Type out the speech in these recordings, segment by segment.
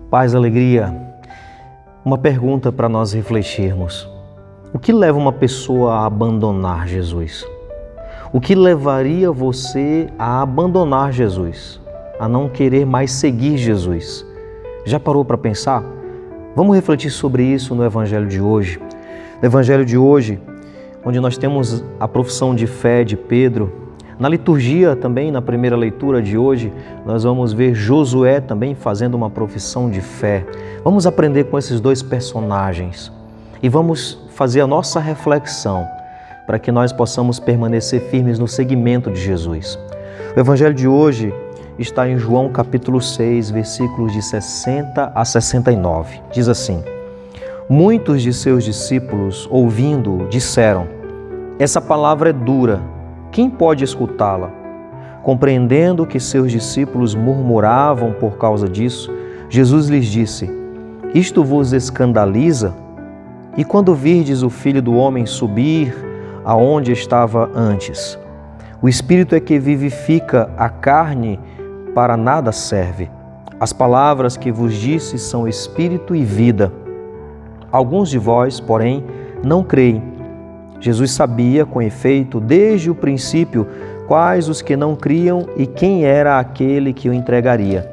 Paz, alegria. Uma pergunta para nós refletirmos. O que leva uma pessoa a abandonar Jesus? O que levaria você a abandonar Jesus? A não querer mais seguir Jesus? Já parou para pensar? Vamos refletir sobre isso no Evangelho de hoje. No Evangelho de hoje, onde nós temos a profissão de fé de Pedro, na liturgia também, na primeira leitura de hoje, nós vamos ver Josué também fazendo uma profissão de fé. Vamos aprender com esses dois personagens e vamos fazer a nossa reflexão para que nós possamos permanecer firmes no seguimento de Jesus. O Evangelho de hoje está em João capítulo 6, versículos de 60 a 69. Diz assim: Muitos de seus discípulos, ouvindo, disseram: Essa palavra é dura, quem pode escutá-la? Compreendendo que seus discípulos murmuravam por causa disso, Jesus lhes disse: Isto vos escandaliza? E quando virdes o Filho do Homem subir aonde estava antes? O Espírito é que vivifica, a carne para nada serve. As palavras que vos disse são Espírito e vida. Alguns de vós, porém, não creem. Jesus sabia, com efeito, desde o princípio, quais os que não criam e quem era aquele que o entregaria.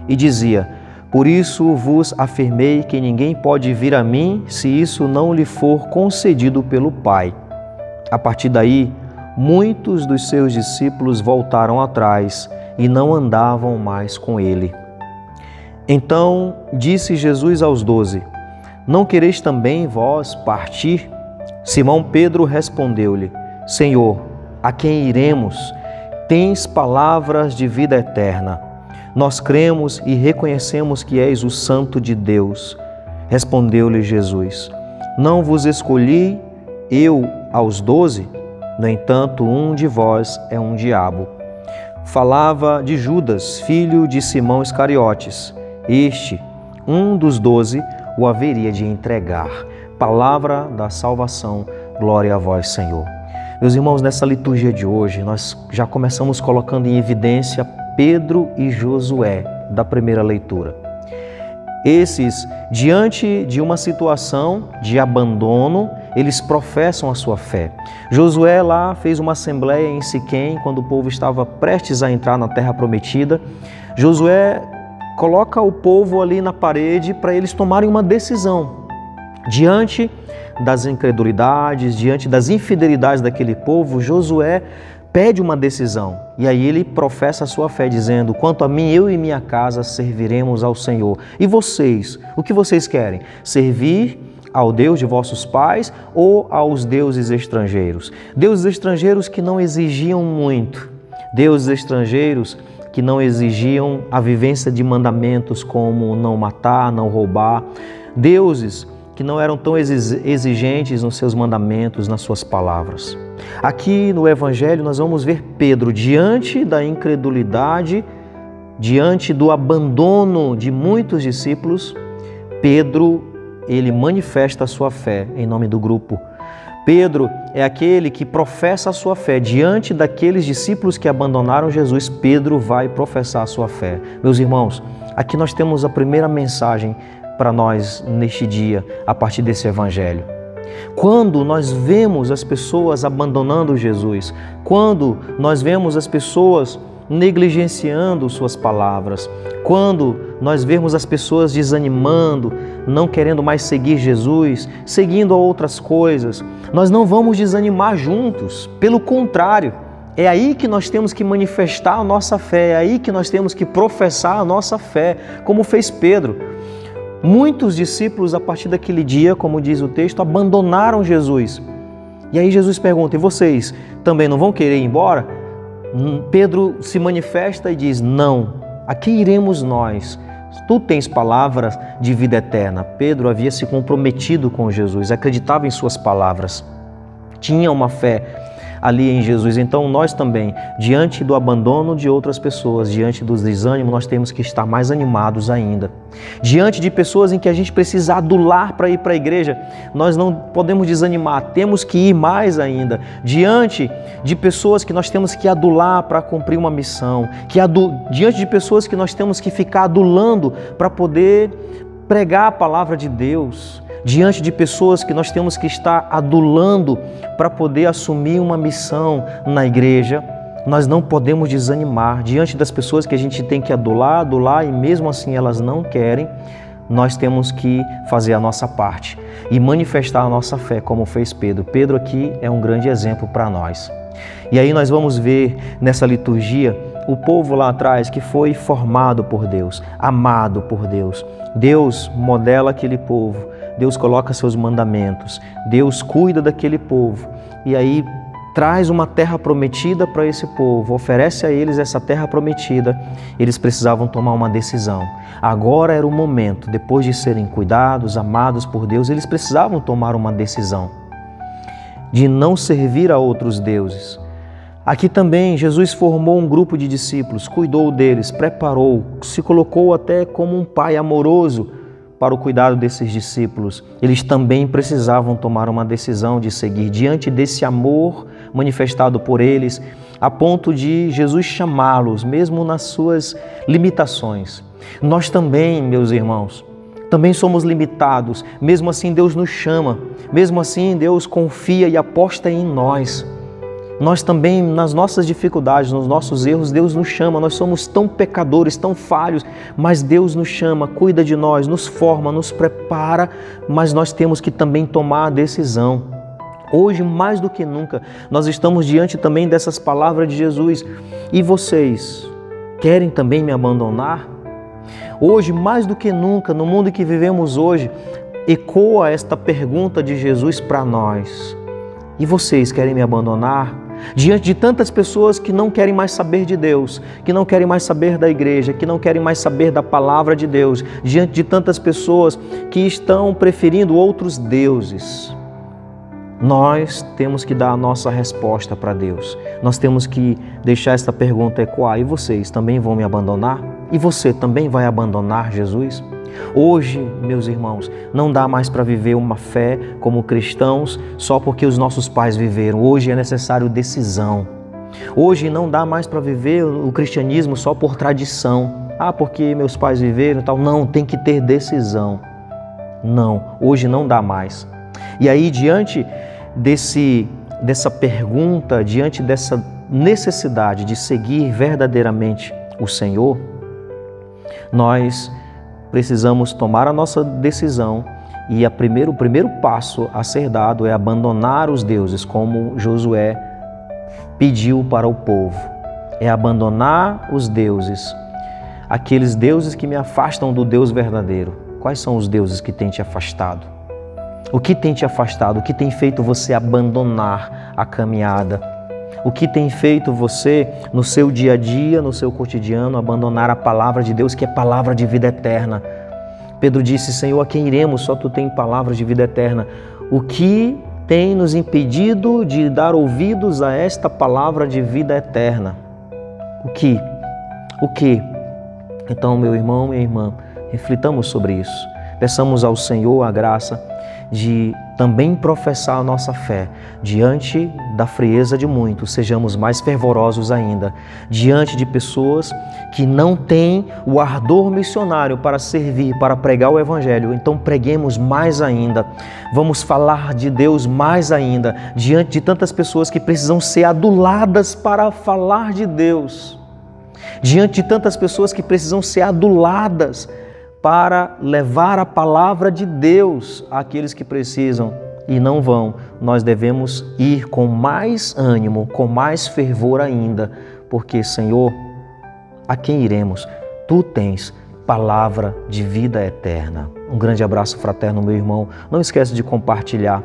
E dizia: Por isso vos afirmei que ninguém pode vir a mim se isso não lhe for concedido pelo Pai. A partir daí, muitos dos seus discípulos voltaram atrás e não andavam mais com ele. Então disse Jesus aos 12: Não quereis também vós partir? Simão Pedro respondeu-lhe: Senhor, a quem iremos? Tens palavras de vida eterna. Nós cremos e reconhecemos que és o Santo de Deus. Respondeu-lhe Jesus: Não vos escolhi eu aos 12? No entanto, um de vós é um diabo. Falava de Judas, filho de Simão Iscariotes. Este, um dos 12, o haveria de entregar. Palavra da salvação, glória a vós, Senhor. Meus irmãos, nessa liturgia de hoje, nós já começamos colocando em evidência Pedro e Josué, da primeira leitura. Esses, diante de uma situação de abandono, eles professam a sua fé. Josué lá fez uma assembleia em Siquém, quando o povo estava prestes a entrar na terra prometida. Josué coloca o povo ali na parede para eles tomarem uma decisão. Diante das incredulidades, diante das infidelidades daquele povo, Josué pede uma decisão. E aí ele professa a sua fé, dizendo: Quanto a mim, eu e minha casa serviremos ao Senhor. E vocês, o que vocês querem? Servir ao Deus de vossos pais ou aos deuses estrangeiros? Deuses estrangeiros que não exigiam muito. Deuses estrangeiros que não exigiam a vivência de mandamentos como não matar, não roubar. Deuses que não eram tão exigentes nos seus mandamentos, nas suas palavras. Aqui no Evangelho nós vamos ver Pedro diante da incredulidade, diante do abandono de muitos discípulos. Pedro, ele manifesta a sua fé em nome do grupo. Pedro é aquele que professa a sua fé. Diante daqueles discípulos que abandonaram Jesus, Pedro vai professar a sua fé. Meus irmãos, aqui nós temos a primeira mensagem para nós neste dia, a partir desse Evangelho. Quando nós vemos as pessoas abandonando Jesus, quando nós vemos as pessoas negligenciando suas palavras, quando nós vemos as pessoas desanimando, não querendo mais seguir Jesus, seguindo a outras coisas, nós não vamos desanimar juntos, pelo contrário, é aí que nós temos que manifestar a nossa fé, é aí que nós temos que professar a nossa fé, como fez Pedro. Muitos discípulos, a partir daquele dia, como diz o texto, abandonaram Jesus. E aí Jesus pergunta: e vocês também não vão querer ir embora? Pedro se manifesta e diz: não, a quem iremos nós? Tu tens palavras de vida eterna. Pedro havia se comprometido com Jesus, acreditava em suas palavras, tinha uma fé. ali em Jesus. Então nós também, diante do abandono de outras pessoas, diante dos desânimos, nós temos que estar mais animados ainda. Diante de pessoas em que a gente precisa adular para ir para a igreja, nós não podemos desanimar, temos que ir mais ainda. Diante de pessoas que nós temos que adular para cumprir uma missão, diante de pessoas que nós temos que ficar adulando para poder pregar a palavra de Deus, diante de pessoas que nós temos que estar adulando para poder assumir uma missão na igreja, nós não podemos desanimar. Diante das pessoas que a gente tem que adular e mesmo assim elas não querem, nós temos que fazer a nossa parte e manifestar a nossa fé como fez Pedro. Pedro aqui é um grande exemplo para nós. E aí nós vamos ver nessa liturgia o povo lá atrás que foi formado por Deus, amado por Deus. Deus modela aquele povo, Deus coloca seus mandamentos, Deus cuida daquele povo e aí traz uma terra prometida para esse povo, oferece a eles essa terra prometida. Eles precisavam tomar uma decisão. Agora era o momento, depois de serem cuidados, amados por Deus, eles precisavam tomar uma decisão de não servir a outros deuses. Aqui também Jesus formou um grupo de discípulos, cuidou deles, preparou, se colocou até como um pai amoroso para o cuidado desses discípulos. Eles também precisavam tomar uma decisão de seguir diante desse amor manifestado por eles, a ponto de Jesus chamá-los, mesmo nas suas limitações. Nós também, meus irmãos, também somos limitados, mesmo assim Deus nos chama, mesmo assim Deus confia e aposta em nós. Nós também, nas nossas dificuldades, nos nossos erros, Deus nos chama. Nós somos tão pecadores, tão falhos, mas Deus nos chama, cuida de nós, nos forma, nos prepara, mas nós temos que também tomar a decisão. Hoje, mais do que nunca, nós estamos diante também dessas palavras de Jesus. E vocês querem também me abandonar? Hoje, mais do que nunca, no mundo que vivemos hoje, ecoa esta pergunta de Jesus para nós. E vocês querem me abandonar? Diante de tantas pessoas que não querem mais saber de Deus, que não querem mais saber da igreja, que não querem mais saber da palavra de Deus, diante de tantas pessoas que estão preferindo outros deuses, nós temos que dar a nossa resposta para Deus. Nós temos que deixar esta pergunta ecoar. E vocês também vão me abandonar? E você também vai abandonar Jesus? Hoje, meus irmãos, não dá mais para viver uma fé como cristãos só porque os nossos pais viveram. Hoje é necessário decisão. Hoje não dá mais para viver o cristianismo só por tradição. Porque meus pais viveram e tal. Não, tem que ter decisão. Não, hoje não dá mais. E aí, diante dessa pergunta, diante dessa necessidade de seguir verdadeiramente o Senhor, nós precisamos tomar a nossa decisão e o primeiro passo a ser dado é abandonar os deuses, como Josué pediu para o povo. É abandonar os deuses, aqueles deuses que me afastam do Deus verdadeiro. Quais são os deuses que têm te afastado? O que tem te afastado? O que tem feito você abandonar a caminhada? O que tem feito você, no seu dia a dia, no seu cotidiano, abandonar a palavra de Deus, que é palavra de vida eterna? Pedro disse: Senhor, a quem iremos? Só Tu tens palavras de vida eterna. O que tem nos impedido de dar ouvidos a esta palavra de vida eterna? O que? Então, meu irmão, minha irmã, reflitamos sobre isso. Peçamos ao Senhor a graça de também professar a nossa fé diante da frieza de muitos, sejamos mais fervorosos ainda, diante de pessoas que não têm o ardor missionário para servir, para pregar o Evangelho. Então preguemos mais ainda, vamos falar de Deus mais ainda, diante de tantas pessoas que precisam ser aduladas para falar de Deus, diante de tantas pessoas que precisam ser aduladas para levar a palavra de Deus àqueles que precisam e não vão. Nós devemos ir com mais ânimo, com mais fervor ainda, porque, Senhor, a quem iremos? Tu tens palavra de vida eterna. Um grande abraço fraterno, meu irmão. Não esquece de compartilhar,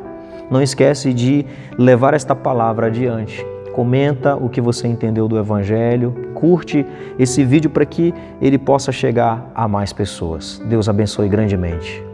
não esquece de levar esta palavra adiante. Comenta o que você entendeu do Evangelho, curte esse vídeo para que ele possa chegar a mais pessoas. Deus abençoe grandemente.